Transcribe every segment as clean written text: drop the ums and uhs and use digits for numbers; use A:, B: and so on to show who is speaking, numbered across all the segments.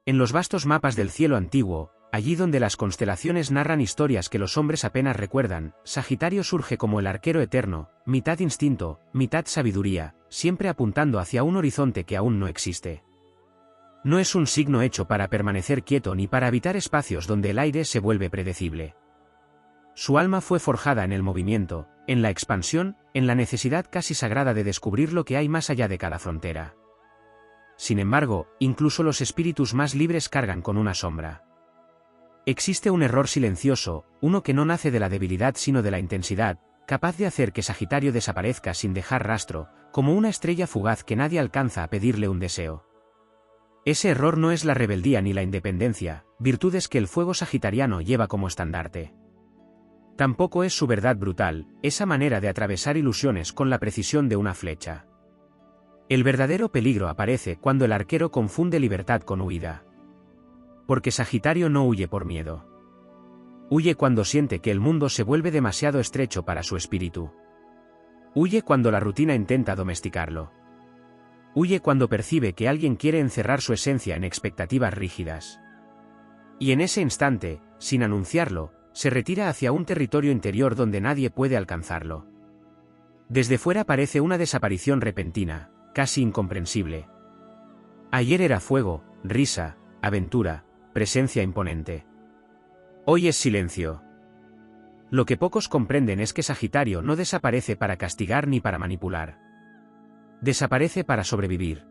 A: En los vastos mapas del cielo antiguo, allí donde las constelaciones narran historias que los hombres apenas recuerdan, Sagitario surge como el arquero eterno, mitad instinto, mitad sabiduría, siempre apuntando hacia un horizonte que aún no existe. No es un signo hecho para permanecer quieto ni para habitar espacios donde el aire se vuelve predecible. Su alma fue forjada en el movimiento, en la expansión, en la necesidad casi sagrada de descubrir lo que hay más allá de cada frontera. Sin embargo, incluso los espíritus más libres cargan con una sombra. Existe un error silencioso, uno que no nace de la debilidad sino de la intensidad, capaz de hacer que Sagitario desaparezca sin dejar rastro, como una estrella fugaz que nadie alcanza a pedirle un deseo. Ese error no es la rebeldía ni la independencia, virtudes que el fuego sagitariano lleva como estandarte. Tampoco es su verdad brutal, esa manera de atravesar ilusiones con la precisión de una flecha. El verdadero peligro aparece cuando el arquero confunde libertad con huida. Porque Sagitario no huye por miedo. Huye cuando siente que el mundo se vuelve demasiado estrecho para su espíritu. Huye cuando la rutina intenta domesticarlo. Huye cuando percibe que alguien quiere encerrar su esencia en expectativas rígidas. Y en ese instante, sin anunciarlo, se retira hacia un territorio interior donde nadie puede alcanzarlo. Desde fuera parece una desaparición repentina, casi incomprensible. Ayer era fuego, risa, aventura, presencia imponente. Hoy es silencio. Lo que pocos comprenden es que Sagitario no desaparece para castigar ni para manipular. Desaparece para sobrevivir.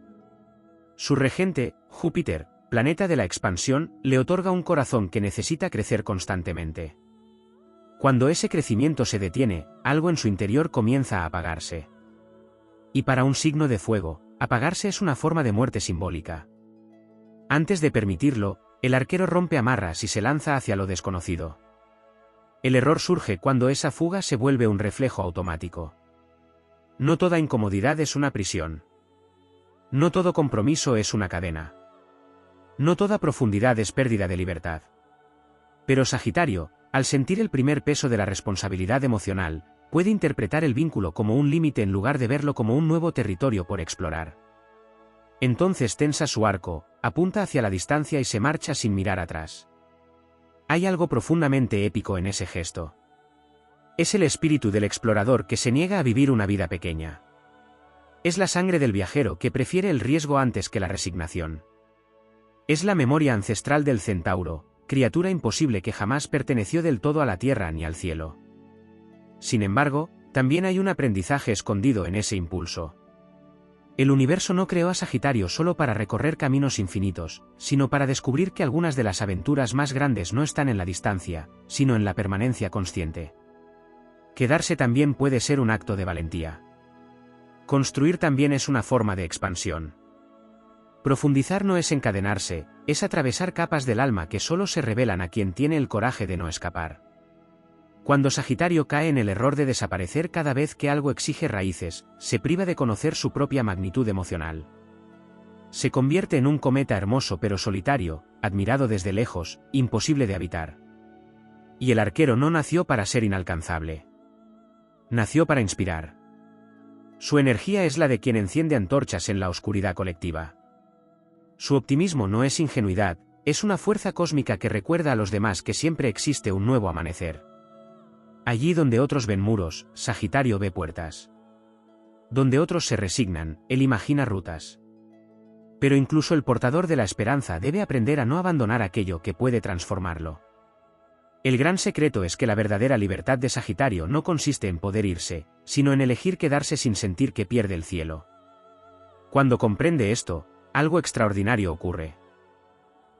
A: Su regente, Júpiter, planeta de la expansión, le otorga un corazón que necesita crecer constantemente. Cuando ese crecimiento se detiene, algo en su interior comienza a apagarse. Y para un signo de fuego, apagarse es una forma de muerte simbólica. Antes de permitirlo, el arquero rompe amarras y se lanza hacia lo desconocido. El error surge cuando esa fuga se vuelve un reflejo automático. No toda incomodidad es una prisión. No todo compromiso es una cadena. No toda profundidad es pérdida de libertad. Pero Sagitario, al sentir el primer peso de la responsabilidad emocional, puede interpretar el vínculo como un límite en lugar de verlo como un nuevo territorio por explorar. Entonces tensa su arco, apunta hacia la distancia y se marcha sin mirar atrás. Hay algo profundamente épico en ese gesto. Es el espíritu del explorador que se niega a vivir una vida pequeña. Es la sangre del viajero que prefiere el riesgo antes que la resignación. Es la memoria ancestral del centauro, criatura imposible que jamás perteneció del todo a la tierra ni al cielo. Sin embargo, también hay un aprendizaje escondido en ese impulso. El universo no creó a Sagitario solo para recorrer caminos infinitos, sino para descubrir que algunas de las aventuras más grandes no están en la distancia, sino en la permanencia consciente. Quedarse también puede ser un acto de valentía. Construir también es una forma de expansión. Profundizar no es encadenarse, es atravesar capas del alma que solo se revelan a quien tiene el coraje de no escapar. Cuando Sagitario cae en el error de desaparecer cada vez que algo exige raíces, se priva de conocer su propia magnitud emocional. Se convierte en un cometa hermoso pero solitario, admirado desde lejos, imposible de habitar. Y el arquero no nació para ser inalcanzable. Nació para inspirar. Su energía es la de quien enciende antorchas en la oscuridad colectiva. Su optimismo no es ingenuidad, es una fuerza cósmica que recuerda a los demás que siempre existe un nuevo amanecer. Allí donde otros ven muros, Sagitario ve puertas. Donde otros se resignan, él imagina rutas. Pero incluso el portador de la esperanza debe aprender a no abandonar aquello que puede transformarlo. El gran secreto es que la verdadera libertad de Sagitario no consiste en poder irse, sino en elegir quedarse sin sentir que pierde el cielo. Cuando comprende esto, algo extraordinario ocurre.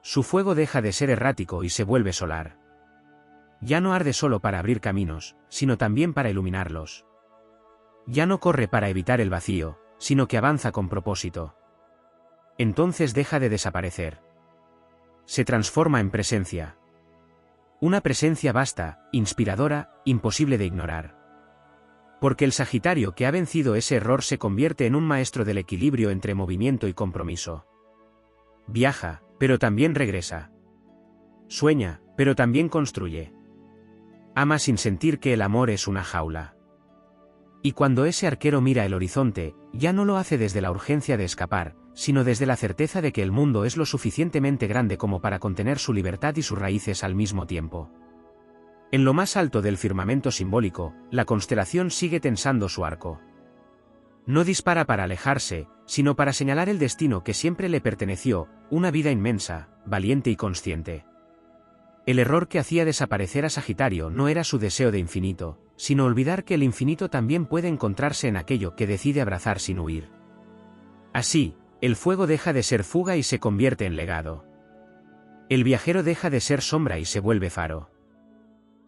A: Su fuego deja de ser errático y se vuelve solar. Ya no arde solo para abrir caminos, sino también para iluminarlos. Ya no corre para evitar el vacío, sino que avanza con propósito. Entonces deja de desaparecer. Se transforma en presencia. Una presencia vasta, inspiradora, imposible de ignorar. Porque el Sagitario que ha vencido ese error se convierte en un maestro del equilibrio entre movimiento y compromiso. Viaja, pero también regresa. Sueña, pero también construye. Ama sin sentir que el amor es una jaula. Y cuando ese arquero mira el horizonte, ya no lo hace desde la urgencia de escapar, sino desde la certeza de que el mundo es lo suficientemente grande como para contener su libertad y sus raíces al mismo tiempo. En lo más alto del firmamento simbólico, la constelación sigue tensando su arco. No dispara para alejarse, sino para señalar el destino que siempre le perteneció, una vida inmensa, valiente y consciente. El error que hacía desaparecer a Sagitario no era su deseo de infinito, sino olvidar que el infinito también puede encontrarse en aquello que decide abrazar sin huir. Así, el fuego deja de ser fuga y se convierte en legado. El viajero deja de ser sombra y se vuelve faro.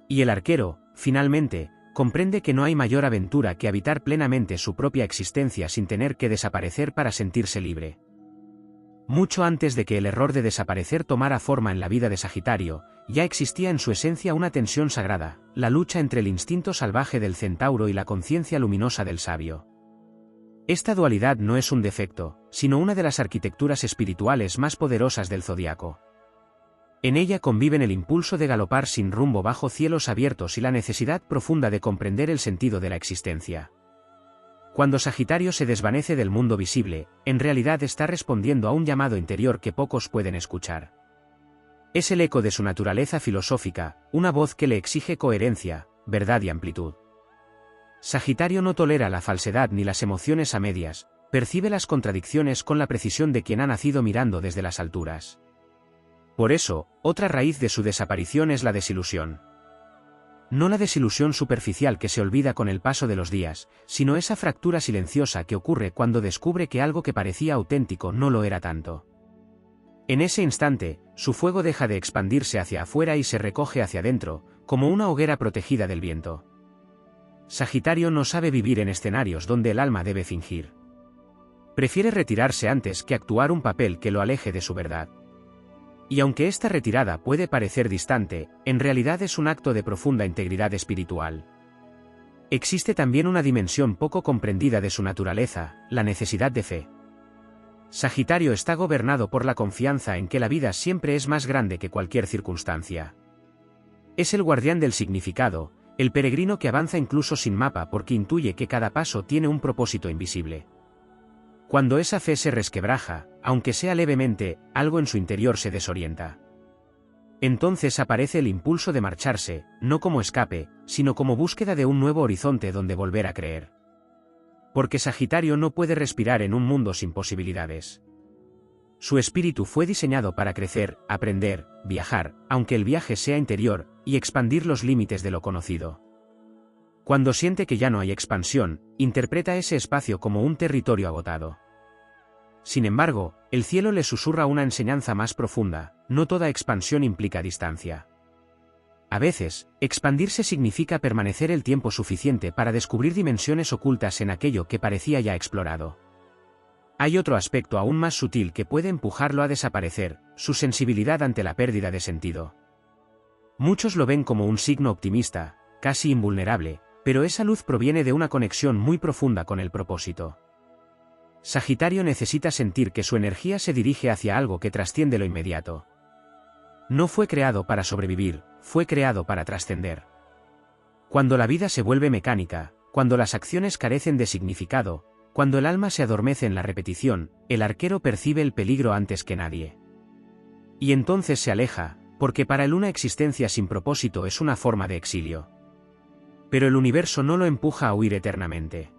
A: Y el arquero, finalmente, comprende que no hay mayor aventura que habitar plenamente su propia existencia sin tener que desaparecer para sentirse libre. Mucho antes de que el error de desaparecer tomara forma en la vida de Sagitario, ya existía en su esencia una tensión sagrada, la lucha entre el instinto salvaje del centauro y la conciencia luminosa del sabio. Esta dualidad no es un defecto, sino una de las arquitecturas espirituales más poderosas del zodiaco. En ella conviven el impulso de galopar sin rumbo bajo cielos abiertos y la necesidad profunda de comprender el sentido de la existencia. Cuando Sagitario se desvanece del mundo visible, en realidad está respondiendo a un llamado interior que pocos pueden escuchar. Es el eco de su naturaleza filosófica, una voz que le exige coherencia, verdad y amplitud. Sagitario no tolera la falsedad ni las emociones a medias, percibe las contradicciones con la precisión de quien ha nacido mirando desde las alturas. Por eso, otra raíz de su desaparición es la desilusión. No la desilusión superficial que se olvida con el paso de los días, sino esa fractura silenciosa que ocurre cuando descubre que algo que parecía auténtico no lo era tanto. En ese instante, su fuego deja de expandirse hacia afuera y se recoge hacia adentro, como una hoguera protegida del viento. Sagitario no sabe vivir en escenarios donde el alma debe fingir. Prefiere retirarse antes que actuar un papel que lo aleje de su verdad. Y aunque esta retirada puede parecer distante, en realidad es un acto de profunda integridad espiritual. Existe también una dimensión poco comprendida de su naturaleza, la necesidad de fe. Sagitario está gobernado por la confianza en que la vida siempre es más grande que cualquier circunstancia. Es el guardián del significado, el peregrino que avanza incluso sin mapa porque intuye que cada paso tiene un propósito invisible. Cuando esa fe se resquebraja, aunque sea levemente, algo en su interior se desorienta. Entonces aparece el impulso de marcharse, no como escape, sino como búsqueda de un nuevo horizonte donde volver a creer. Porque Sagitario no puede respirar en un mundo sin posibilidades. Su espíritu fue diseñado para crecer, aprender, viajar, aunque el viaje sea interior, y expandir los límites de lo conocido. Cuando siente que ya no hay expansión, interpreta ese espacio como un territorio agotado. Sin embargo, el cielo le susurra una enseñanza más profunda: no toda expansión implica distancia. A veces, expandirse significa permanecer el tiempo suficiente para descubrir dimensiones ocultas en aquello que parecía ya explorado. Hay otro aspecto aún más sutil que puede empujarlo a desaparecer: su sensibilidad ante la pérdida de sentido. Muchos lo ven como un signo optimista, casi invulnerable, pero esa luz proviene de una conexión muy profunda con el propósito. Sagitario necesita sentir que su energía se dirige hacia algo que trasciende lo inmediato. No fue creado para sobrevivir, fue creado para trascender. Cuando la vida se vuelve mecánica, cuando las acciones carecen de significado, cuando el alma se adormece en la repetición, el arquero percibe el peligro antes que nadie. Y entonces se aleja, porque para él una existencia sin propósito es una forma de exilio. Pero el universo no lo empuja a huir eternamente.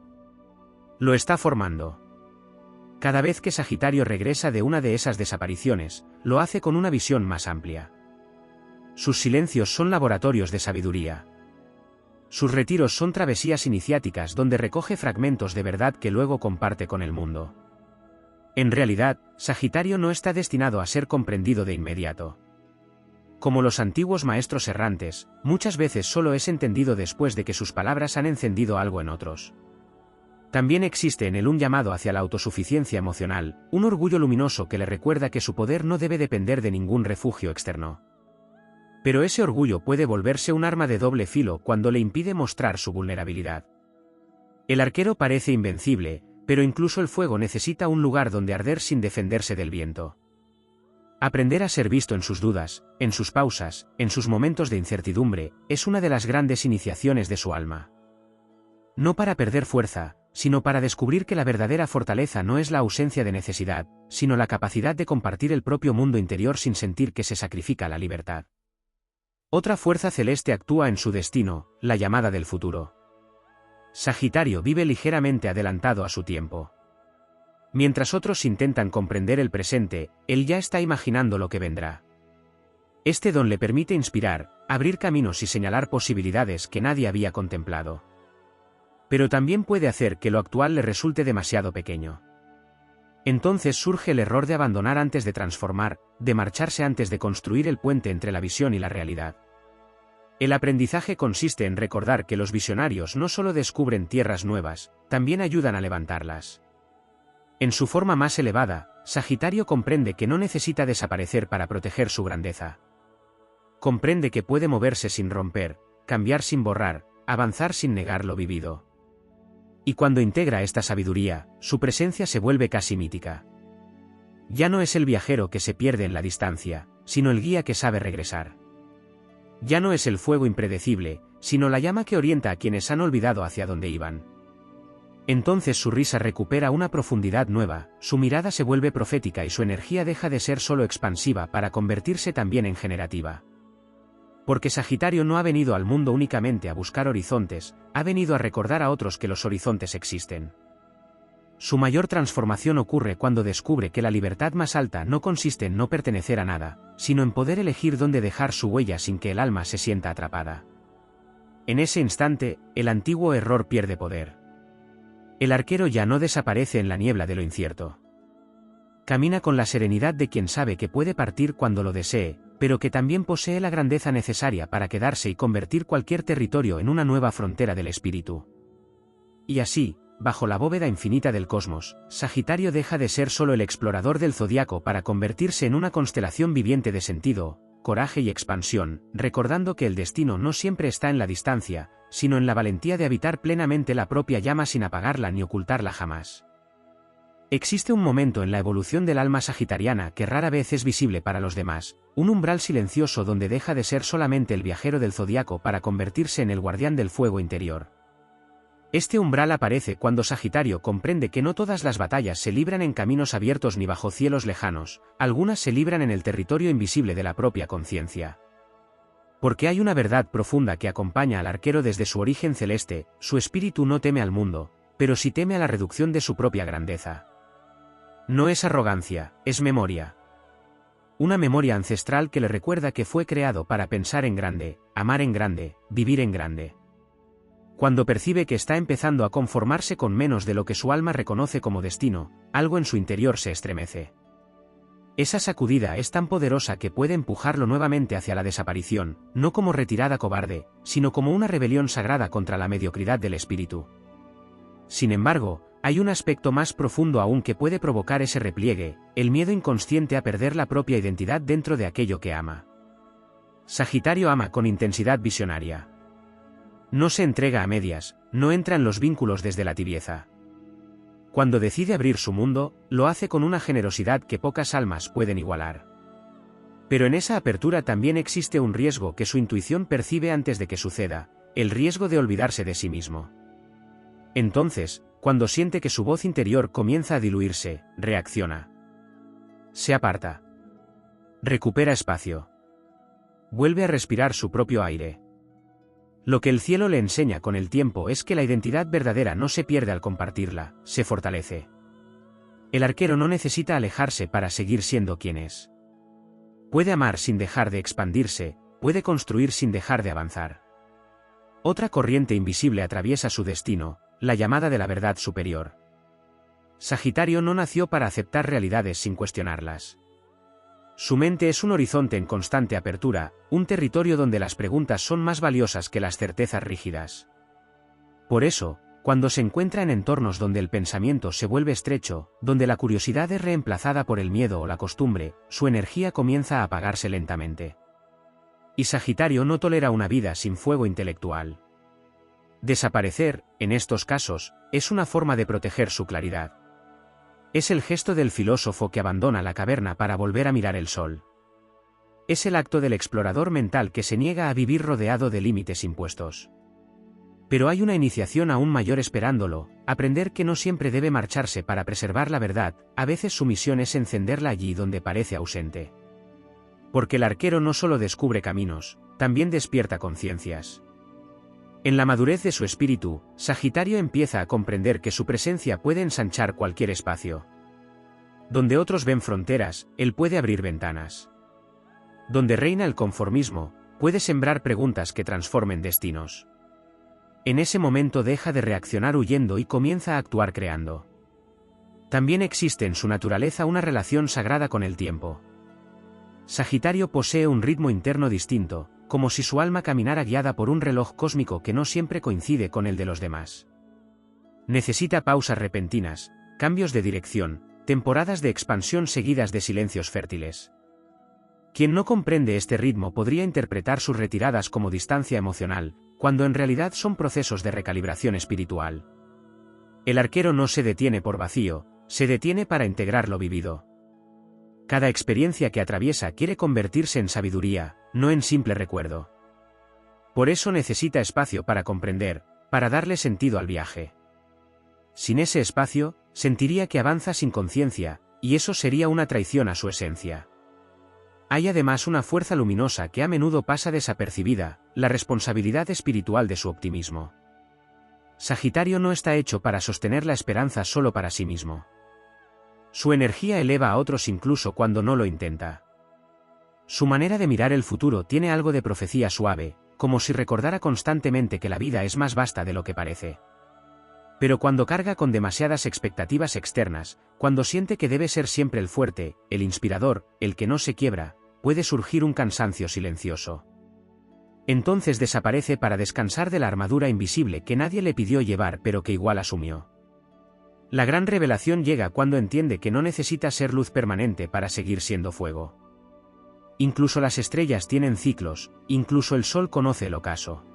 A: Lo está formando. Cada vez que Sagitario regresa de una de esas desapariciones, lo hace con una visión más amplia. Sus silencios son laboratorios de sabiduría. Sus retiros son travesías iniciáticas donde recoge fragmentos de verdad que luego comparte con el mundo. En realidad, Sagitario no está destinado a ser comprendido de inmediato. Como los antiguos maestros errantes, muchas veces solo es entendido después de que sus palabras han encendido algo en otros. También existe en él un llamado hacia la autosuficiencia emocional, un orgullo luminoso que le recuerda que su poder no debe depender de ningún refugio externo. Pero ese orgullo puede volverse un arma de doble filo cuando le impide mostrar su vulnerabilidad. El arquero parece invencible, pero incluso el fuego necesita un lugar donde arder sin defenderse del viento. Aprender a ser visto en sus dudas, en sus pausas, en sus momentos de incertidumbre, es una de las grandes iniciaciones de su alma. No para perder fuerza, sino para descubrir que la verdadera fortaleza no es la ausencia de necesidad, sino la capacidad de compartir el propio mundo interior sin sentir que se sacrifica la libertad. Otra fuerza celeste actúa en su destino, la llamada del futuro. Sagitario vive ligeramente adelantado a su tiempo. Mientras otros intentan comprender el presente, él ya está imaginando lo que vendrá. Este don le permite inspirar, abrir caminos y señalar posibilidades que nadie había contemplado. Pero también puede hacer que lo actual le resulte demasiado pequeño. Entonces surge el error de abandonar antes de transformar, de marcharse antes de construir el puente entre la visión y la realidad. El aprendizaje consiste en recordar que los visionarios no solo descubren tierras nuevas, también ayudan a levantarlas. En su forma más elevada, Sagitario comprende que no necesita desaparecer para proteger su grandeza. Comprende que puede moverse sin romper, cambiar sin borrar, avanzar sin negar lo vivido. Y cuando integra esta sabiduría, su presencia se vuelve casi mítica. Ya no es el viajero que se pierde en la distancia, sino el guía que sabe regresar. Ya no es el fuego impredecible, sino la llama que orienta a quienes han olvidado hacia dónde iban. Entonces su risa recupera una profundidad nueva, su mirada se vuelve profética y su energía deja de ser solo expansiva para convertirse también en generativa. Porque Sagitario no ha venido al mundo únicamente a buscar horizontes, ha venido a recordar a otros que los horizontes existen. Su mayor transformación ocurre cuando descubre que la libertad más alta no consiste en no pertenecer a nada, sino en poder elegir dónde dejar su huella sin que el alma se sienta atrapada. En ese instante, el antiguo error pierde poder. El arquero ya no desaparece en la niebla de lo incierto. Camina con la serenidad de quien sabe que puede partir cuando lo desee, pero que también posee la grandeza necesaria para quedarse y convertir cualquier territorio en una nueva frontera del espíritu. Y así, bajo la bóveda infinita del cosmos, Sagitario deja de ser solo el explorador del zodiaco para convertirse en una constelación viviente de sentido, coraje y expansión, recordando que el destino no siempre está en la distancia, sino en la valentía de habitar plenamente la propia llama sin apagarla ni ocultarla jamás. Existe un momento en la evolución del alma sagitariana que rara vez es visible para los demás, un umbral silencioso donde deja de ser solamente el viajero del zodiaco para convertirse en el guardián del fuego interior. Este umbral aparece cuando Sagitario comprende que no todas las batallas se libran en caminos abiertos ni bajo cielos lejanos, algunas se libran en el territorio invisible de la propia conciencia. Porque hay una verdad profunda que acompaña al arquero desde su origen celeste, su espíritu no teme al mundo, pero sí teme a la reducción de su propia grandeza. No es arrogancia, es memoria. Una memoria ancestral que le recuerda que fue creado para pensar en grande, amar en grande, vivir en grande. Cuando percibe que está empezando a conformarse con menos de lo que su alma reconoce como destino, algo en su interior se estremece. Esa sacudida es tan poderosa que puede empujarlo nuevamente hacia la desaparición, no como retirada cobarde, sino como una rebelión sagrada contra la mediocridad del espíritu. Sin embargo, hay un aspecto más profundo aún que puede provocar ese repliegue, el miedo inconsciente a perder la propia identidad dentro de aquello que ama. Sagitario ama con intensidad visionaria. No se entrega a medias, no entra en los vínculos desde la tibieza. Cuando decide abrir su mundo, lo hace con una generosidad que pocas almas pueden igualar. Pero en esa apertura también existe un riesgo que su intuición percibe antes de que suceda, el riesgo de olvidarse de sí mismo. Entonces, cuando siente que su voz interior comienza a diluirse, reacciona. Se aparta. Recupera espacio. Vuelve a respirar su propio aire. Lo que el cielo le enseña con el tiempo es que la identidad verdadera no se pierde al compartirla, se fortalece. El arquero no necesita alejarse para seguir siendo quien es. Puede amar sin dejar de expandirse, puede construir sin dejar de avanzar. Otra corriente invisible atraviesa su destino, la llamada de la verdad superior. Sagitario no nació para aceptar realidades sin cuestionarlas. Su mente es un horizonte en constante apertura, un territorio donde las preguntas son más valiosas que las certezas rígidas. Por eso, cuando se encuentra en entornos donde el pensamiento se vuelve estrecho, donde la curiosidad es reemplazada por el miedo o la costumbre, su energía comienza a apagarse lentamente. Y Sagitario no tolera una vida sin fuego intelectual. Desaparecer, en estos casos, es una forma de proteger su claridad. Es el gesto del filósofo que abandona la caverna para volver a mirar el sol. Es el acto del explorador mental que se niega a vivir rodeado de límites impuestos. Pero hay una iniciación aún mayor esperándolo, aprender que no siempre debe marcharse para preservar la verdad, a veces su misión es encenderla allí donde parece ausente. Porque el arquero no solo descubre caminos, también despierta conciencias. En la madurez de su espíritu, Sagitario empieza a comprender que su presencia puede ensanchar cualquier espacio. Donde otros ven fronteras, él puede abrir ventanas. Donde reina el conformismo, puede sembrar preguntas que transformen destinos. En ese momento deja de reaccionar huyendo y comienza a actuar creando. También existe en su naturaleza una relación sagrada con el tiempo. Sagitario posee un ritmo interno distinto, como si su alma caminara guiada por un reloj cósmico que no siempre coincide con el de los demás. Necesita pausas repentinas, cambios de dirección, temporadas de expansión seguidas de silencios fértiles. Quien no comprende este ritmo podría interpretar sus retiradas como distancia emocional, cuando en realidad son procesos de recalibración espiritual. El arquero no se detiene por vacío, se detiene para integrar lo vivido. Cada experiencia que atraviesa quiere convertirse en sabiduría, no en simple recuerdo. Por eso necesita espacio para comprender, para darle sentido al viaje. Sin ese espacio, sentiría que avanza sin conciencia, y eso sería una traición a su esencia. Hay además una fuerza luminosa que a menudo pasa desapercibida, la responsabilidad espiritual de su optimismo. Sagitario no está hecho para sostener la esperanza solo para sí mismo. Su energía eleva a otros incluso cuando no lo intenta. Su manera de mirar el futuro tiene algo de profecía suave, como si recordara constantemente que la vida es más vasta de lo que parece. Pero cuando carga con demasiadas expectativas externas, cuando siente que debe ser siempre el fuerte, el inspirador, el que no se quiebra, puede surgir un cansancio silencioso. Entonces desaparece para descansar de la armadura invisible que nadie le pidió llevar pero que igual asumió. La gran revelación llega cuando entiende que no necesita ser luz permanente para seguir siendo fuego. Incluso las estrellas tienen ciclos, incluso el sol conoce el ocaso.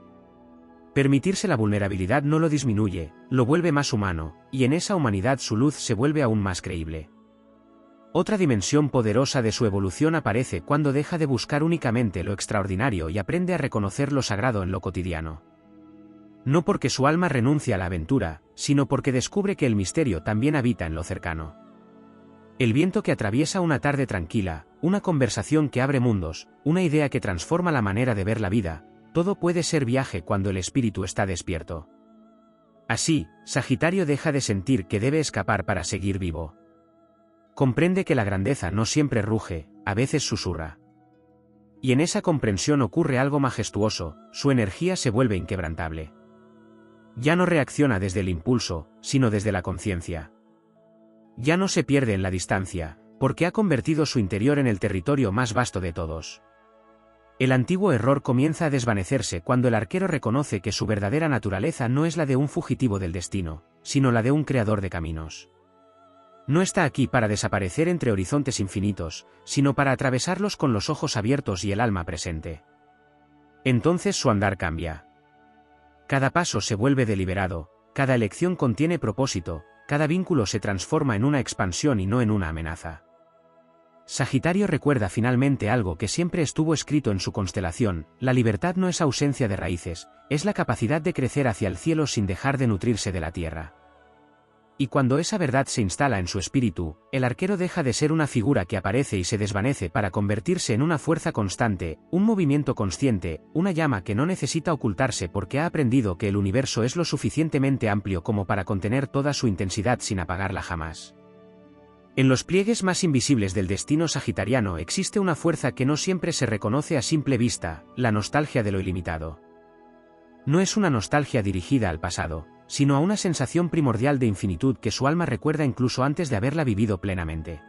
A: Permitirse la vulnerabilidad no lo disminuye, lo vuelve más humano, y en esa humanidad su luz se vuelve aún más creíble. Otra dimensión poderosa de su evolución aparece cuando deja de buscar únicamente lo extraordinario y aprende a reconocer lo sagrado en lo cotidiano. No porque su alma renuncie a la aventura, sino porque descubre que el misterio también habita en lo cercano. El viento que atraviesa una tarde tranquila, una conversación que abre mundos, una idea que transforma la manera de ver la vida, todo puede ser viaje cuando el espíritu está despierto. Así, Sagitario deja de sentir que debe escapar para seguir vivo. Comprende que la grandeza no siempre ruge, a veces susurra. Y en esa comprensión ocurre algo majestuoso, su energía se vuelve inquebrantable. Ya no reacciona desde el impulso, sino desde la conciencia. Ya no se pierde en la distancia, porque ha convertido su interior en el territorio más vasto de todos. El antiguo error comienza a desvanecerse cuando el arquero reconoce que su verdadera naturaleza no es la de un fugitivo del destino, sino la de un creador de caminos. No está aquí para desaparecer entre horizontes infinitos, sino para atravesarlos con los ojos abiertos y el alma presente. Entonces su andar cambia. Cada paso se vuelve deliberado, cada elección contiene propósito, cada vínculo se transforma en una expansión y no en una amenaza. Sagitario recuerda finalmente algo que siempre estuvo escrito en su constelación: la libertad no es ausencia de raíces, es la capacidad de crecer hacia el cielo sin dejar de nutrirse de la tierra. Y cuando esa verdad se instala en su espíritu, el arquero deja de ser una figura que aparece y se desvanece para convertirse en una fuerza constante, un movimiento consciente, una llama que no necesita ocultarse porque ha aprendido que el universo es lo suficientemente amplio como para contener toda su intensidad sin apagarla jamás. En los pliegues más invisibles del destino sagitariano existe una fuerza que no siempre se reconoce a simple vista: la nostalgia de lo ilimitado. No es una nostalgia dirigida al pasado, sino a una sensación primordial de infinitud que su alma recuerda incluso antes de haberla vivido plenamente.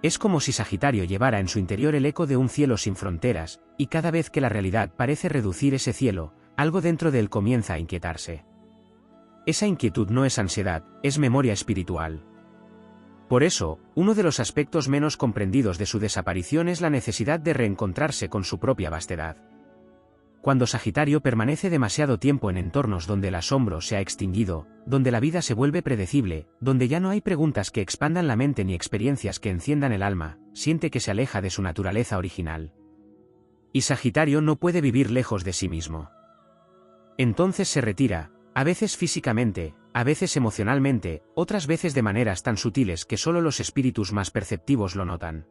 A: Es como si Sagitario llevara en su interior el eco de un cielo sin fronteras, y cada vez que la realidad parece reducir ese cielo, algo dentro de él comienza a inquietarse. Esa inquietud no es ansiedad, es memoria espiritual. Por eso, uno de los aspectos menos comprendidos de su desaparición es la necesidad de reencontrarse con su propia vastedad. Cuando Sagitario permanece demasiado tiempo en entornos donde el asombro se ha extinguido, donde la vida se vuelve predecible, donde ya no hay preguntas que expandan la mente ni experiencias que enciendan el alma, siente que se aleja de su naturaleza original. Y Sagitario no puede vivir lejos de sí mismo. Entonces se retira, a veces físicamente, a veces emocionalmente, otras veces de maneras tan sutiles que solo los espíritus más perceptivos lo notan.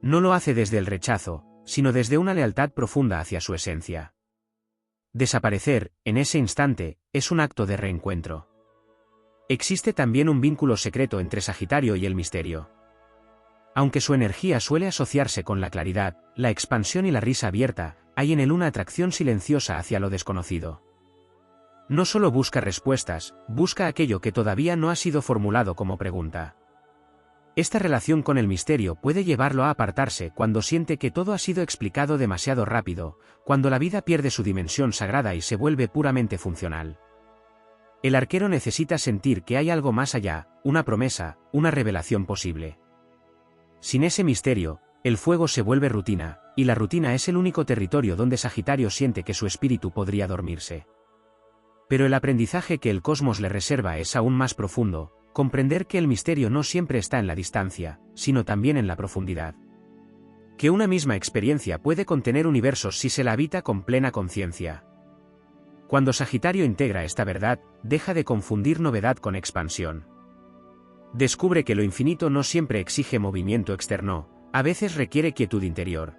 A: No lo hace desde el rechazo, sino desde una lealtad profunda hacia su esencia. Desaparecer, en ese instante, es un acto de reencuentro. Existe también un vínculo secreto entre Sagitario y el misterio. Aunque su energía suele asociarse con la claridad, la expansión y la risa abierta, hay en él una atracción silenciosa hacia lo desconocido. No solo busca respuestas, busca aquello que todavía no ha sido formulado como pregunta. Esta relación con el misterio puede llevarlo a apartarse cuando siente que todo ha sido explicado demasiado rápido, cuando la vida pierde su dimensión sagrada y se vuelve puramente funcional. El arquero necesita sentir que hay algo más allá, una promesa, una revelación posible. Sin ese misterio, el fuego se vuelve rutina, y la rutina es el único territorio donde Sagitario siente que su espíritu podría dormirse. Pero el aprendizaje que el cosmos le reserva es aún más profundo, comprender que el misterio no siempre está en la distancia, sino también en la profundidad. Que una misma experiencia puede contener universos si se la habita con plena conciencia. Cuando Sagitario integra esta verdad, deja de confundir novedad con expansión. Descubre que lo infinito no siempre exige movimiento externo, a veces requiere quietud interior.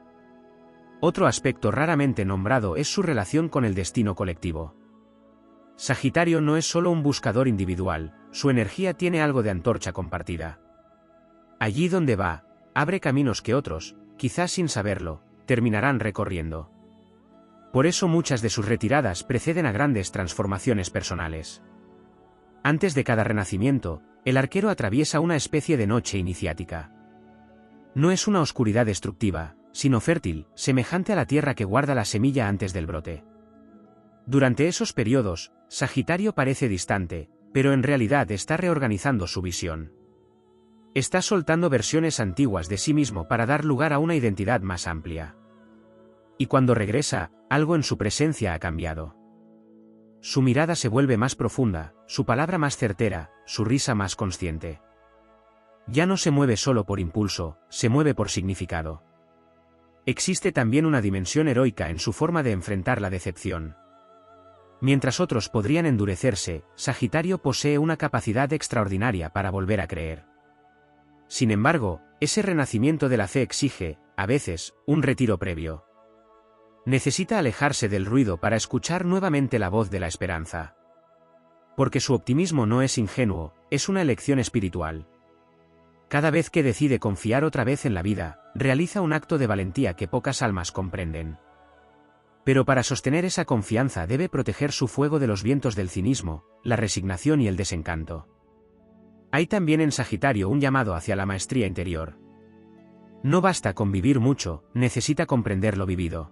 A: Otro aspecto raramente nombrado es su relación con el destino colectivo. Sagitario no es solo un buscador individual, su energía tiene algo de antorcha compartida. Allí donde va, abre caminos que otros, quizás sin saberlo, terminarán recorriendo. Por eso muchas de sus retiradas preceden a grandes transformaciones personales. Antes de cada renacimiento, el arquero atraviesa una especie de noche iniciática. No es una oscuridad destructiva, sino fértil, semejante a la tierra que guarda la semilla antes del brote. Durante esos periodos, Sagitario parece distante, pero en realidad está reorganizando su visión. Está soltando versiones antiguas de sí mismo para dar lugar a una identidad más amplia. Y cuando regresa, algo en su presencia ha cambiado. Su mirada se vuelve más profunda, su palabra más certera, su risa más consciente. Ya no se mueve solo por impulso, se mueve por significado. Existe también una dimensión heroica en su forma de enfrentar la decepción. Mientras otros podrían endurecerse, Sagitario posee una capacidad extraordinaria para volver a creer. Sin embargo, ese renacimiento de la fe exige, a veces, un retiro previo. Necesita alejarse del ruido para escuchar nuevamente la voz de la esperanza. Porque su optimismo no es ingenuo, es una elección espiritual. Cada vez que decide confiar otra vez en la vida, realiza un acto de valentía que pocas almas comprenden. Pero para sostener esa confianza debe proteger su fuego de los vientos del cinismo, la resignación y el desencanto. Hay también en Sagitario un llamado hacia la maestría interior. No basta con vivir mucho, necesita comprender lo vivido.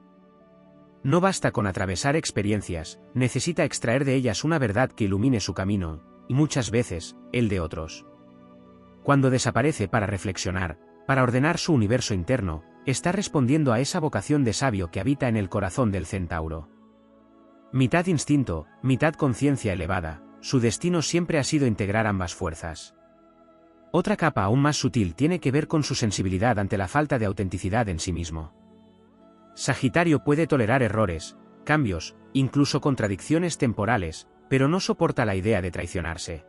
A: No basta con atravesar experiencias, necesita extraer de ellas una verdad que ilumine su camino, y muchas veces, el de otros. Cuando desaparece para reflexionar, para ordenar su universo interno, está respondiendo a esa vocación de sabio que habita en el corazón del centauro. Mitad instinto, mitad conciencia elevada, su destino siempre ha sido integrar ambas fuerzas. Otra capa aún más sutil tiene que ver con su sensibilidad ante la falta de autenticidad en sí mismo. Sagitario puede tolerar errores, cambios, incluso contradicciones temporales, pero no soporta la idea de traicionarse.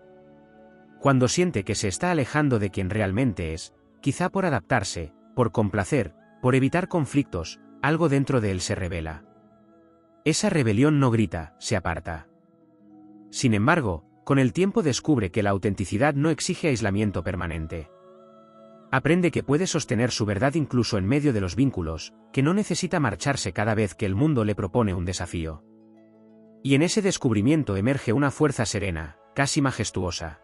A: Cuando siente que se está alejando de quien realmente es, quizá por adaptarse, por complacer, por evitar conflictos, algo dentro de él se revela. Esa rebelión no grita, se aparta. Sin embargo, con el tiempo descubre que la autenticidad no exige aislamiento permanente. Aprende que puede sostener su verdad incluso en medio de los vínculos, que no necesita marcharse cada vez que el mundo le propone un desafío. Y en ese descubrimiento emerge una fuerza serena, casi majestuosa.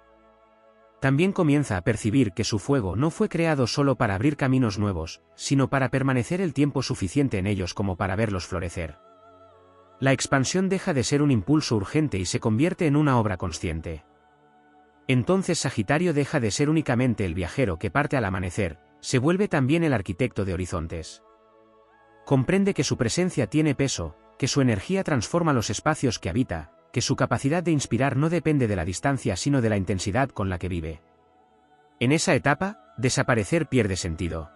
A: También comienza a percibir que su fuego no fue creado solo para abrir caminos nuevos, sino para permanecer el tiempo suficiente en ellos como para verlos florecer. La expansión deja de ser un impulso urgente y se convierte en una obra consciente. Entonces Sagitario deja de ser únicamente el viajero que parte al amanecer, se vuelve también el arquitecto de horizontes. Comprende que su presencia tiene peso, que su energía transforma los espacios que habita, que su capacidad de inspirar no depende de la distancia sino de la intensidad con la que vive. En esa etapa, desaparecer pierde sentido.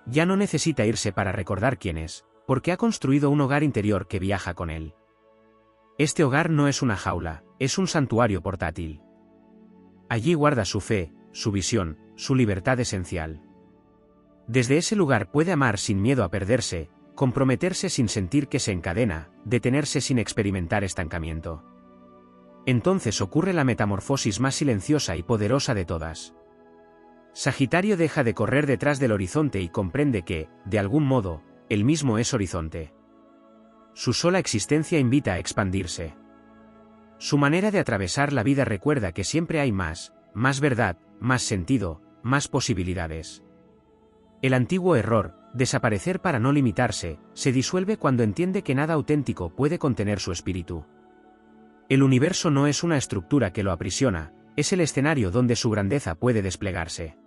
A: Ya no necesita irse para recordar quién es, porque ha construido un hogar interior que viaja con él. Este hogar no es una jaula, es un santuario portátil. Allí guarda su fe, su visión, su libertad esencial. Desde ese lugar puede amar sin miedo a perderse, comprometerse sin sentir que se encadena, detenerse sin experimentar estancamiento. Entonces ocurre la metamorfosis más silenciosa y poderosa de todas. Sagitario deja de correr detrás del horizonte y comprende que, de algún modo, él mismo es horizonte. Su sola existencia invita a expandirse. Su manera de atravesar la vida recuerda que siempre hay más verdad, más sentido, más posibilidades. El antiguo error, desaparecer para no limitarse, se disuelve cuando entiende que nada auténtico puede contener su espíritu. El universo no es una estructura que lo aprisiona, es el escenario donde su grandeza puede desplegarse.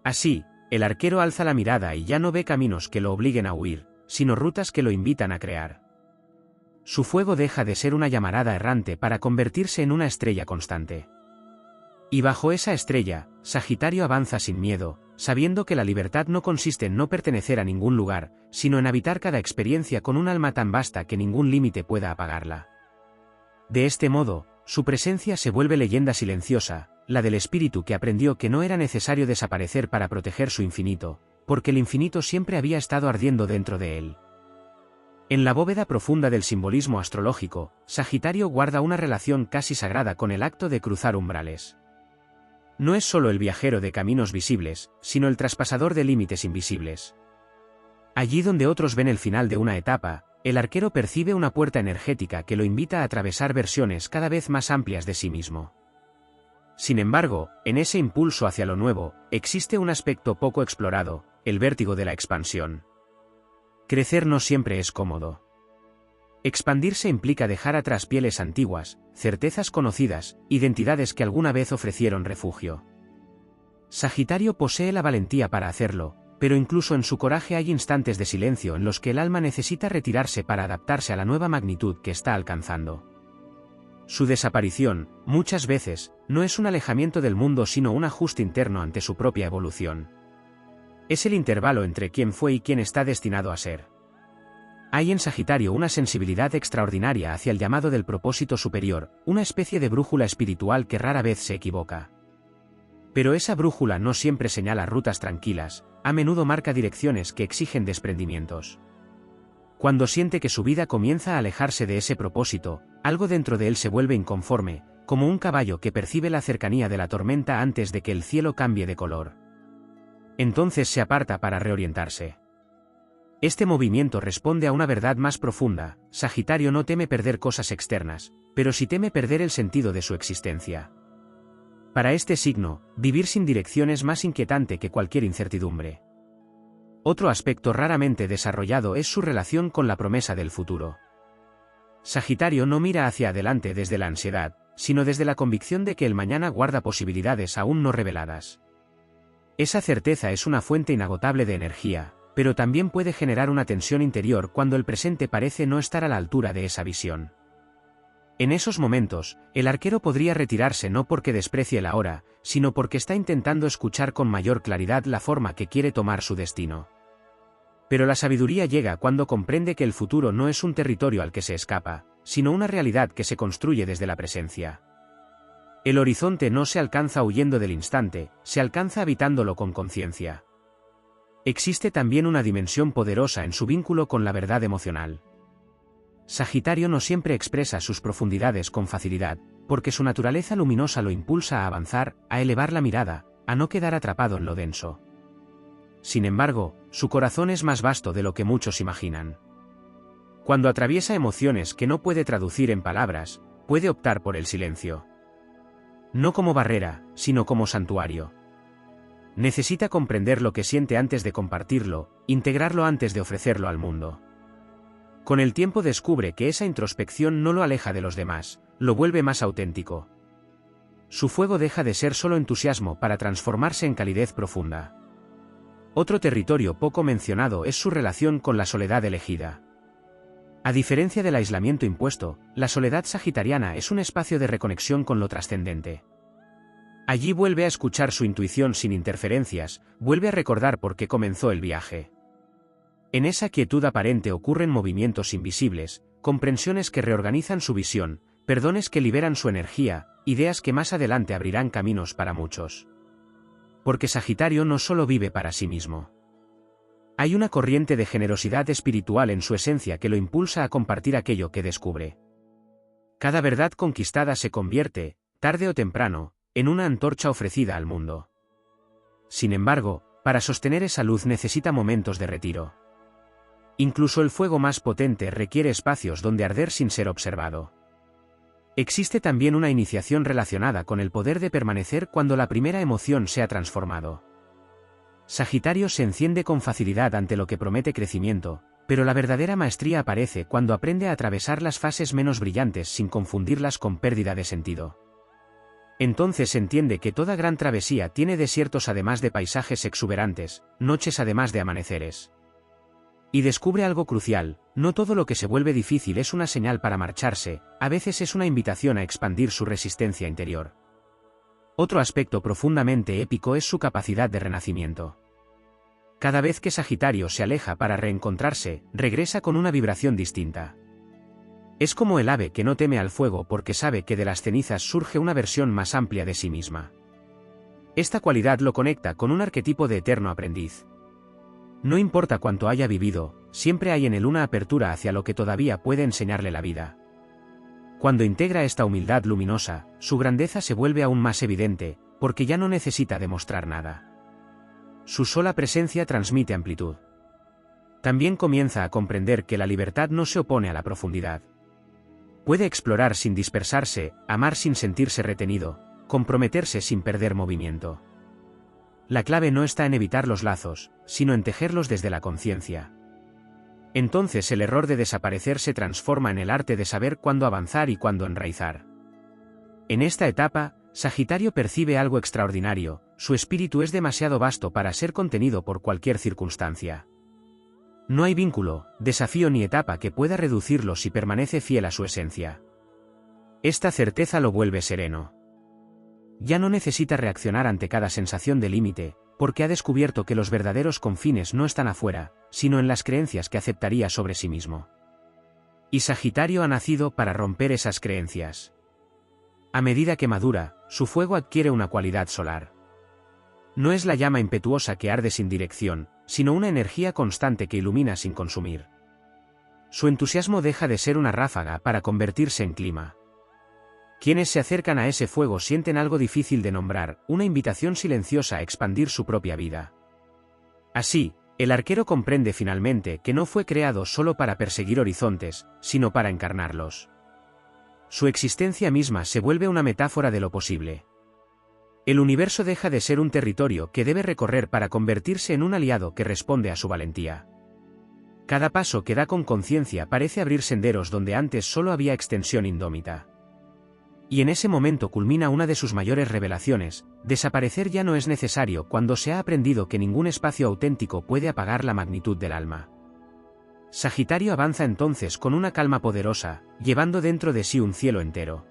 A: Así, el arquero alza la mirada y ya no ve caminos que lo obliguen a huir, sino rutas que lo invitan a crear. Su fuego deja de ser una llamarada errante para convertirse en una estrella constante. Y bajo esa estrella, Sagitario avanza sin miedo, sabiendo que la libertad no consiste en no pertenecer a ningún lugar, sino en habitar cada experiencia con un alma tan vasta que ningún límite pueda apagarla. De este modo, su presencia se vuelve leyenda silenciosa, la del espíritu que aprendió que no era necesario desaparecer para proteger su infinito, porque el infinito siempre había estado ardiendo dentro de él. En la bóveda profunda del simbolismo astrológico, Sagitario guarda una relación casi sagrada con el acto de cruzar umbrales. No es solo el viajero de caminos visibles, sino el traspasador de límites invisibles. Allí donde otros ven el final de una etapa, el arquero percibe una puerta energética que lo invita a atravesar versiones cada vez más amplias de sí mismo. Sin embargo, en ese impulso hacia lo nuevo, existe un aspecto poco explorado, el vértigo de la expansión. Crecer no siempre es cómodo. Expandirse implica dejar atrás pieles antiguas, certezas conocidas, identidades que alguna vez ofrecieron refugio. Sagitario posee la valentía para hacerlo, pero incluso en su coraje hay instantes de silencio en los que el alma necesita retirarse para adaptarse a la nueva magnitud que está alcanzando. Su desaparición, muchas veces, no es un alejamiento del mundo sino un ajuste interno ante su propia evolución. Es el intervalo entre quién fue y quién está destinado a ser. Hay en Sagitario una sensibilidad extraordinaria hacia el llamado del propósito superior, una especie de brújula espiritual que rara vez se equivoca. Pero esa brújula no siempre señala rutas tranquilas, a menudo marca direcciones que exigen desprendimientos. Cuando siente que su vida comienza a alejarse de ese propósito, algo dentro de él se vuelve inconforme, como un caballo que percibe la cercanía de la tormenta antes de que el cielo cambie de color. Entonces se aparta para reorientarse. Este movimiento responde a una verdad más profunda: Sagitario no teme perder cosas externas, pero sí teme perder el sentido de su existencia. Para este signo, vivir sin dirección es más inquietante que cualquier incertidumbre. Otro aspecto raramente desarrollado es su relación con la promesa del futuro. Sagitario no mira hacia adelante desde la ansiedad, sino desde la convicción de que el mañana guarda posibilidades aún no reveladas. Esa certeza es una fuente inagotable de energía, pero también puede generar una tensión interior cuando el presente parece no estar a la altura de esa visión. En esos momentos, el arquero podría retirarse no porque desprecie la hora, sino porque está intentando escuchar con mayor claridad la forma que quiere tomar su destino. Pero la sabiduría llega cuando comprende que el futuro no es un territorio al que se escapa, sino una realidad que se construye desde la presencia. El horizonte no se alcanza huyendo del instante, se alcanza habitándolo con conciencia. Existe también una dimensión poderosa en su vínculo con la verdad emocional. Sagitario no siempre expresa sus profundidades con facilidad, porque su naturaleza luminosa lo impulsa a avanzar, a elevar la mirada, a no quedar atrapado en lo denso. Sin embargo, su corazón es más vasto de lo que muchos imaginan. Cuando atraviesa emociones que no puede traducir en palabras, puede optar por el silencio. No como barrera, sino como santuario. Necesita comprender lo que siente antes de compartirlo, integrarlo antes de ofrecerlo al mundo. Con el tiempo descubre que esa introspección no lo aleja de los demás, lo vuelve más auténtico. Su fuego deja de ser solo entusiasmo para transformarse en calidez profunda. Otro territorio poco mencionado es su relación con la soledad elegida. A diferencia del aislamiento impuesto, la soledad sagitariana es un espacio de reconexión con lo trascendente. Allí vuelve a escuchar su intuición sin interferencias, vuelve a recordar por qué comenzó el viaje. En esa quietud aparente ocurren movimientos invisibles, comprensiones que reorganizan su visión, perdones que liberan su energía, ideas que más adelante abrirán caminos para muchos. Porque Sagitario no solo vive para sí mismo. Hay una corriente de generosidad espiritual en su esencia que lo impulsa a compartir aquello que descubre. Cada verdad conquistada se convierte, tarde o temprano, en una antorcha ofrecida al mundo. Sin embargo, para sostener esa luz necesita momentos de retiro. Incluso el fuego más potente requiere espacios donde arder sin ser observado. Existe también una iniciación relacionada con el poder de permanecer cuando la primera emoción se ha transformado. Sagitario se enciende con facilidad ante lo que promete crecimiento, pero la verdadera maestría aparece cuando aprende a atravesar las fases menos brillantes sin confundirlas con pérdida de sentido. Entonces entiende que toda gran travesía tiene desiertos además de paisajes exuberantes, noches además de amaneceres. Y descubre algo crucial: no todo lo que se vuelve difícil es una señal para marcharse, a veces es una invitación a expandir su resistencia interior. Otro aspecto profundamente épico es su capacidad de renacimiento. Cada vez que Sagitario se aleja para reencontrarse, regresa con una vibración distinta. Es como el ave que no teme al fuego porque sabe que de las cenizas surge una versión más amplia de sí misma. Esta cualidad lo conecta con un arquetipo de eterno aprendiz. No importa cuánto haya vivido, siempre hay en él una apertura hacia lo que todavía puede enseñarle la vida. Cuando integra esta humildad luminosa, su grandeza se vuelve aún más evidente, porque ya no necesita demostrar nada. Su sola presencia transmite amplitud. También comienza a comprender que la libertad no se opone a la profundidad. Puede explorar sin dispersarse, amar sin sentirse retenido, comprometerse sin perder movimiento. La clave no está en evitar los lazos, sino en tejerlos desde la conciencia. Entonces el error de desaparecer se transforma en el arte de saber cuándo avanzar y cuándo enraizar. En esta etapa, Sagitario percibe algo extraordinario: su espíritu es demasiado vasto para ser contenido por cualquier circunstancia. No hay vínculo, desafío ni etapa que pueda reducirlo si permanece fiel a su esencia. Esta certeza lo vuelve sereno. Ya no necesita reaccionar ante cada sensación de límite, porque ha descubierto que los verdaderos confines no están afuera, sino en las creencias que aceptaría sobre sí mismo. Y Sagitario ha nacido para romper esas creencias. A medida que madura, su fuego adquiere una cualidad solar. No es la llama impetuosa que arde sin dirección, sino una energía constante que ilumina sin consumir. Su entusiasmo deja de ser una ráfaga para convertirse en clima. Quienes se acercan a ese fuego sienten algo difícil de nombrar, una invitación silenciosa a expandir su propia vida. Así, el arquero comprende finalmente que no fue creado solo para perseguir horizontes, sino para encarnarlos. Su existencia misma se vuelve una metáfora de lo posible. El universo deja de ser un territorio que debe recorrer para convertirse en un aliado que responde a su valentía. Cada paso que da con conciencia parece abrir senderos donde antes solo había extensión indómita. Y en ese momento culmina una de sus mayores revelaciones: desaparecer ya no es necesario cuando se ha aprendido que ningún espacio auténtico puede apagar la magnitud del alma. Sagitario avanza entonces con una calma poderosa, llevando dentro de sí un cielo entero.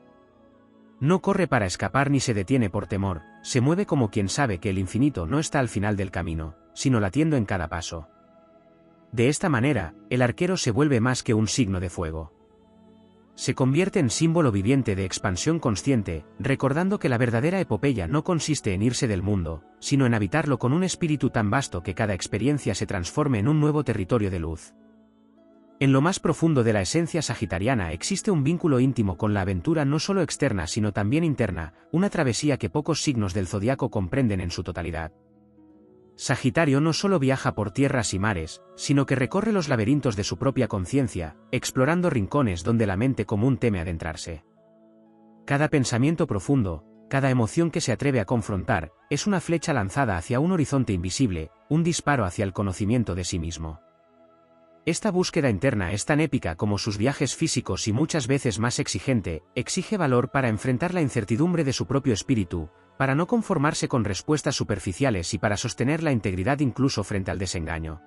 A: No corre para escapar ni se detiene por temor, se mueve como quien sabe que el infinito no está al final del camino, sino latiendo en cada paso. De esta manera, el arquero se vuelve más que un signo de fuego. Se convierte en símbolo viviente de expansión consciente, recordando que la verdadera epopeya no consiste en irse del mundo, sino en habitarlo con un espíritu tan vasto que cada experiencia se transforme en un nuevo territorio de luz. En lo más profundo de la esencia sagitariana existe un vínculo íntimo con la aventura no solo externa sino también interna, una travesía que pocos signos del zodiaco comprenden en su totalidad. Sagitario no solo viaja por tierras y mares, sino que recorre los laberintos de su propia conciencia, explorando rincones donde la mente común teme adentrarse. Cada pensamiento profundo, cada emoción que se atreve a confrontar, es una flecha lanzada hacia un horizonte invisible, un disparo hacia el conocimiento de sí mismo. Esta búsqueda interna es tan épica como sus viajes físicos y muchas veces más exigente, exige valor para enfrentar la incertidumbre de su propio espíritu, para no conformarse con respuestas superficiales y para sostener la integridad incluso frente al desengaño.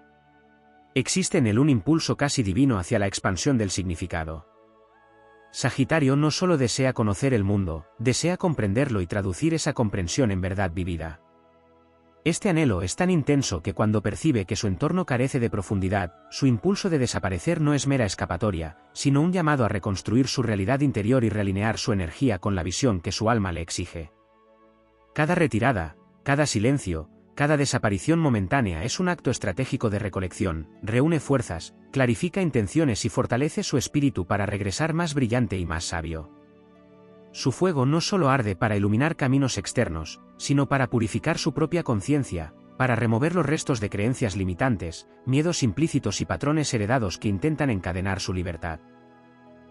A: Existe en él un impulso casi divino hacia la expansión del significado. Sagitario no solo desea conocer el mundo, desea comprenderlo y traducir esa comprensión en verdad vivida. Este anhelo es tan intenso que cuando percibe que su entorno carece de profundidad, su impulso de desaparecer no es mera escapatoria, sino un llamado a reconstruir su realidad interior y realinear su energía con la visión que su alma le exige. Cada retirada, cada silencio, cada desaparición momentánea es un acto estratégico de recolección, reúne fuerzas, clarifica intenciones y fortalece su espíritu para regresar más brillante y más sabio. Su fuego no solo arde para iluminar caminos externos, sino para purificar su propia conciencia, para remover los restos de creencias limitantes, miedos implícitos y patrones heredados que intentan encadenar su libertad.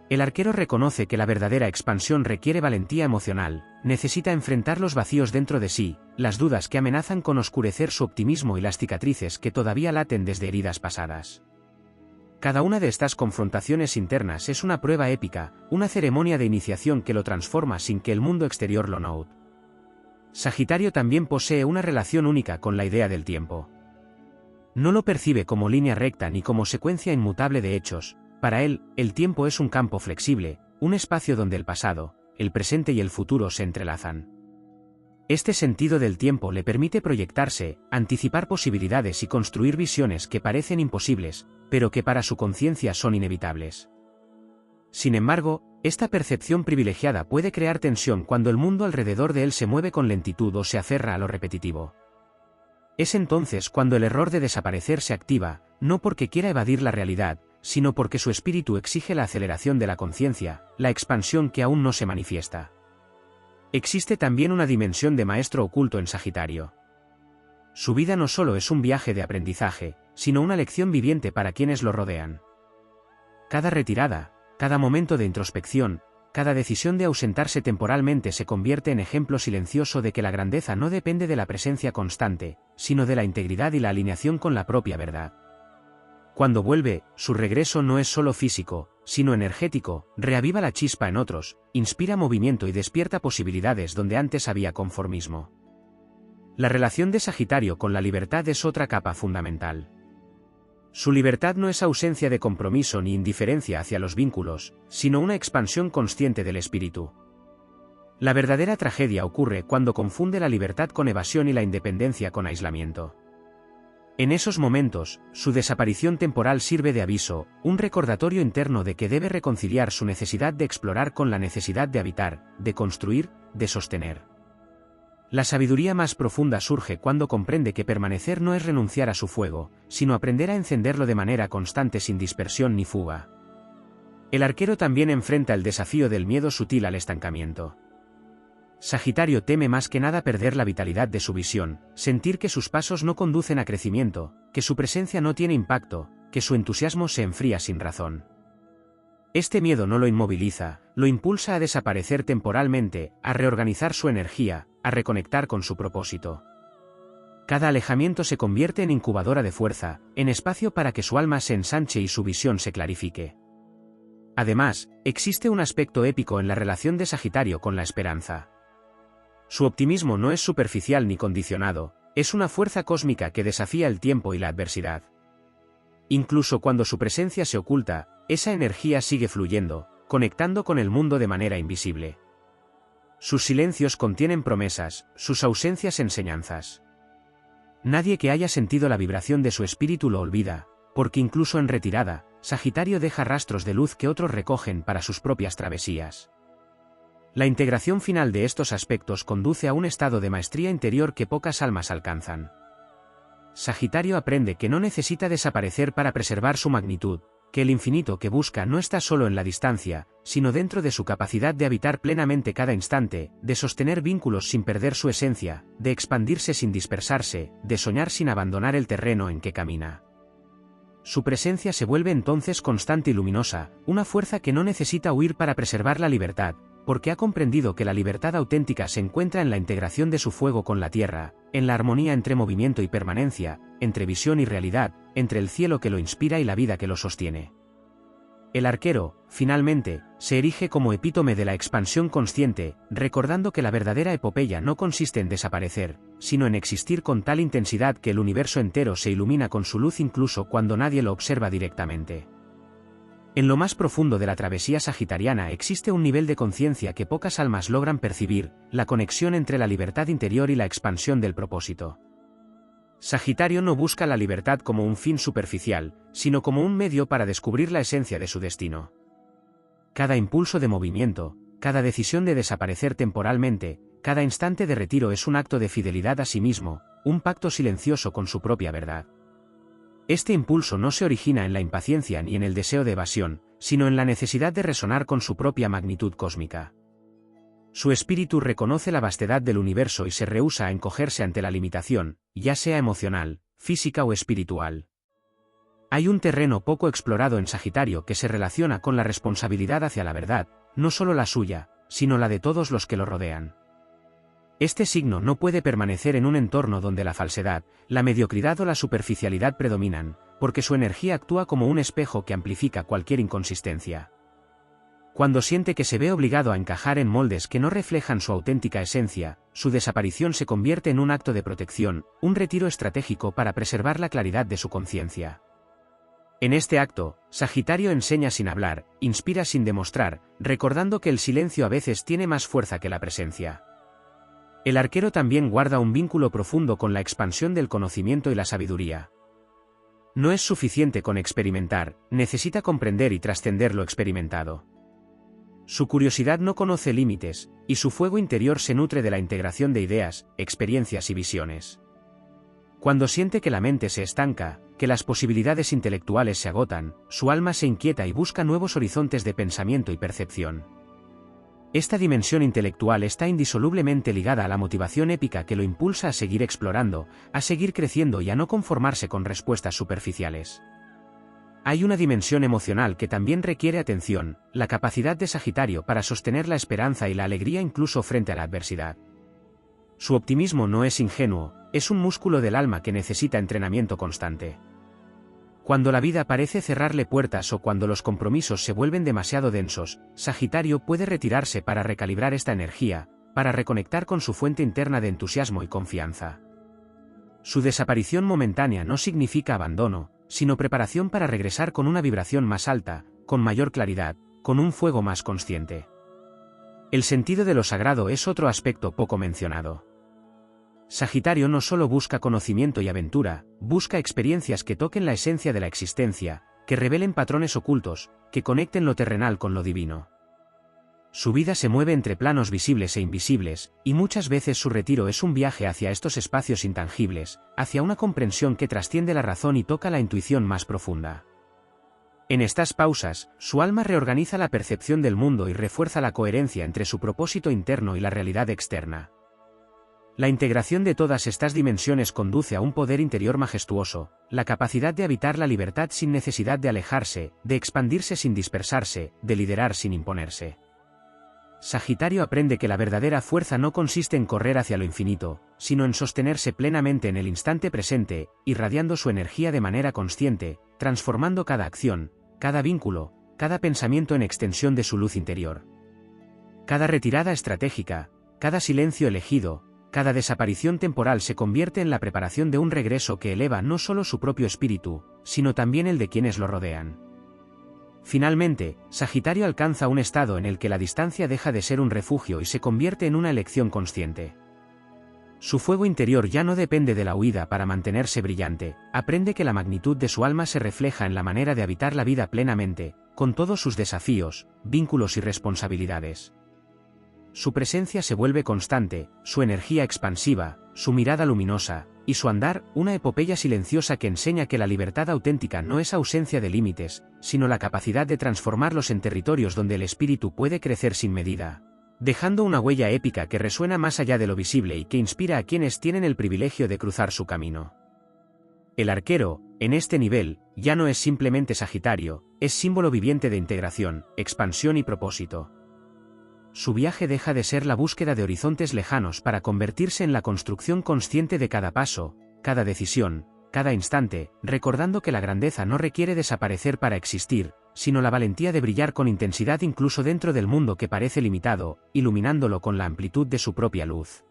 A: El arquero reconoce que la verdadera expansión requiere valentía emocional, necesita enfrentar los vacíos dentro de sí, las dudas que amenazan con oscurecer su optimismo y las cicatrices que todavía laten desde heridas pasadas. Cada una de estas confrontaciones internas es una prueba épica, una ceremonia de iniciación que lo transforma sin que el mundo exterior lo note. Sagitario también posee una relación única con la idea del tiempo. No lo percibe como línea recta ni como secuencia inmutable de hechos. Para él, el tiempo es un campo flexible, un espacio donde el pasado, el presente y el futuro se entrelazan. Este sentido del tiempo le permite proyectarse, anticipar posibilidades y construir visiones que parecen imposibles, pero que para su conciencia son inevitables. Sin embargo, esta percepción privilegiada puede crear tensión cuando el mundo alrededor de él se mueve con lentitud o se aferra a lo repetitivo. Es entonces cuando el error de desaparecer se activa, no porque quiera evadir la realidad, sino porque su espíritu exige la aceleración de la conciencia, la expansión que aún no se manifiesta. Existe también una dimensión de maestro oculto en Sagitario. Su vida no solo es un viaje de aprendizaje, sino una lección viviente para quienes lo rodean. Cada retirada, cada momento de introspección, cada decisión de ausentarse temporalmente se convierte en ejemplo silencioso de que la grandeza no depende de la presencia constante, sino de la integridad y la alineación con la propia verdad. Cuando vuelve, su regreso no es solo físico, sino energético, reaviva la chispa en otros, inspira movimiento y despierta posibilidades donde antes había conformismo. La relación de Sagitario con la libertad es otra capa fundamental. Su libertad no es ausencia de compromiso ni indiferencia hacia los vínculos, sino una expansión consciente del espíritu. La verdadera tragedia ocurre cuando confunde la libertad con evasión y la independencia con aislamiento. En esos momentos, su desaparición temporal sirve de aviso, un recordatorio interno de que debe reconciliar su necesidad de explorar con la necesidad de habitar, de construir, de sostener. La sabiduría más profunda surge cuando comprende que permanecer no es renunciar a su fuego, sino aprender a encenderlo de manera constante sin dispersión ni fuga. El arquero también enfrenta el desafío del miedo sutil al estancamiento. Sagitario teme más que nada perder la vitalidad de su visión, sentir que sus pasos no conducen a crecimiento, que su presencia no tiene impacto, que su entusiasmo se enfría sin razón. Este miedo no lo inmoviliza, lo impulsa a desaparecer temporalmente, a reorganizar su energía, a reconectar con su propósito. Cada alejamiento se convierte en incubadora de fuerza, en espacio para que su alma se ensanche y su visión se clarifique. Además, existe un aspecto épico en la relación de Sagitario con la esperanza. Su optimismo no es superficial ni condicionado, es una fuerza cósmica que desafía el tiempo y la adversidad. Incluso cuando su presencia se oculta, esa energía sigue fluyendo, conectando con el mundo de manera invisible. Sus silencios contienen promesas, sus ausencias enseñanzas. Nadie que haya sentido la vibración de su espíritu lo olvida, porque incluso en retirada, Sagitario deja rastros de luz que otros recogen para sus propias travesías. La integración final de estos aspectos conduce a un estado de maestría interior que pocas almas alcanzan. Sagitario aprende que no necesita desaparecer para preservar su magnitud, que el infinito que busca no está solo en la distancia, sino dentro de su capacidad de habitar plenamente cada instante, de sostener vínculos sin perder su esencia, de expandirse sin dispersarse, de soñar sin abandonar el terreno en que camina. Su presencia se vuelve entonces constante y luminosa, una fuerza que no necesita huir para preservar la libertad, porque ha comprendido que la libertad auténtica se encuentra en la integración de su fuego con la tierra, en la armonía entre movimiento y permanencia, entre visión y realidad, entre el cielo que lo inspira y la vida que lo sostiene. El arquero, finalmente, se erige como epítome de la expansión consciente, recordando que la verdadera epopeya no consiste en desaparecer, sino en existir con tal intensidad que el universo entero se ilumina con su luz incluso cuando nadie lo observa directamente. En lo más profundo de la travesía sagitariana existe un nivel de conciencia que pocas almas logran percibir, la conexión entre la libertad interior y la expansión del propósito. Sagitario no busca la libertad como un fin superficial, sino como un medio para descubrir la esencia de su destino. Cada impulso de movimiento, cada decisión de desaparecer temporalmente, cada instante de retiro es un acto de fidelidad a sí mismo, un pacto silencioso con su propia verdad. Este impulso no se origina en la impaciencia ni en el deseo de evasión, sino en la necesidad de resonar con su propia magnitud cósmica. Su espíritu reconoce la vastedad del universo y se rehúsa a encogerse ante la limitación, ya sea emocional, física o espiritual. Hay un terreno poco explorado en Sagitario que se relaciona con la responsabilidad hacia la verdad, no solo la suya, sino la de todos los que lo rodean. Este signo no puede permanecer en un entorno donde la falsedad, la mediocridad o la superficialidad predominan, porque su energía actúa como un espejo que amplifica cualquier inconsistencia. Cuando siente que se ve obligado a encajar en moldes que no reflejan su auténtica esencia, su desaparición se convierte en un acto de protección, un retiro estratégico para preservar la claridad de su conciencia. En este acto, Sagitario enseña sin hablar, inspira sin demostrar, recordando que el silencio a veces tiene más fuerza que la presencia. El arquero también guarda un vínculo profundo con la expansión del conocimiento y la sabiduría. No es suficiente con experimentar, necesita comprender y trascender lo experimentado. Su curiosidad no conoce límites, y su fuego interior se nutre de la integración de ideas, experiencias y visiones. Cuando siente que la mente se estanca, que las posibilidades intelectuales se agotan, su alma se inquieta y busca nuevos horizontes de pensamiento y percepción. Esta dimensión intelectual está indisolublemente ligada a la motivación épica que lo impulsa a seguir explorando, a seguir creciendo y a no conformarse con respuestas superficiales. Hay una dimensión emocional que también requiere atención, la capacidad de Sagitario para sostener la esperanza y la alegría incluso frente a la adversidad. Su optimismo no es ingenuo, es un músculo del alma que necesita entrenamiento constante. Cuando la vida parece cerrarle puertas o cuando los compromisos se vuelven demasiado densos, Sagitario puede retirarse para recalibrar esta energía, para reconectar con su fuente interna de entusiasmo y confianza. Su desaparición momentánea no significa abandono, sino preparación para regresar con una vibración más alta, con mayor claridad, con un fuego más consciente. El sentido de lo sagrado es otro aspecto poco mencionado. Sagitario no solo busca conocimiento y aventura, busca experiencias que toquen la esencia de la existencia, que revelen patrones ocultos, que conecten lo terrenal con lo divino. Su vida se mueve entre planos visibles e invisibles, y muchas veces su retiro es un viaje hacia estos espacios intangibles, hacia una comprensión que trasciende la razón y toca la intuición más profunda. En estas pausas, su alma reorganiza la percepción del mundo y refuerza la coherencia entre su propósito interno y la realidad externa. La integración de todas estas dimensiones conduce a un poder interior majestuoso, la capacidad de habitar la libertad sin necesidad de alejarse, de expandirse sin dispersarse, de liderar sin imponerse. Sagitario aprende que la verdadera fuerza no consiste en correr hacia lo infinito, sino en sostenerse plenamente en el instante presente, irradiando su energía de manera consciente, transformando cada acción, cada vínculo, cada pensamiento en extensión de su luz interior. Cada retirada estratégica, cada silencio elegido, cada desaparición temporal se convierte en la preparación de un regreso que eleva no solo su propio espíritu, sino también el de quienes lo rodean. Finalmente, Sagitario alcanza un estado en el que la distancia deja de ser un refugio y se convierte en una elección consciente. Su fuego interior ya no depende de la huida para mantenerse brillante, aprende que la magnitud de su alma se refleja en la manera de habitar la vida plenamente, con todos sus desafíos, vínculos y responsabilidades. Su presencia se vuelve constante, su energía expansiva, su mirada luminosa, y su andar, una epopeya silenciosa que enseña que la libertad auténtica no es ausencia de límites, sino la capacidad de transformarlos en territorios donde el espíritu puede crecer sin medida, dejando una huella épica que resuena más allá de lo visible y que inspira a quienes tienen el privilegio de cruzar su camino. El arquero, en este nivel, ya no es simplemente Sagitario, es símbolo viviente de integración, expansión y propósito. Su viaje deja de ser la búsqueda de horizontes lejanos para convertirse en la construcción consciente de cada paso, cada decisión, cada instante, recordando que la grandeza no requiere desaparecer para existir, sino la valentía de brillar con intensidad incluso dentro del mundo que parece limitado, iluminándolo con la amplitud de su propia luz.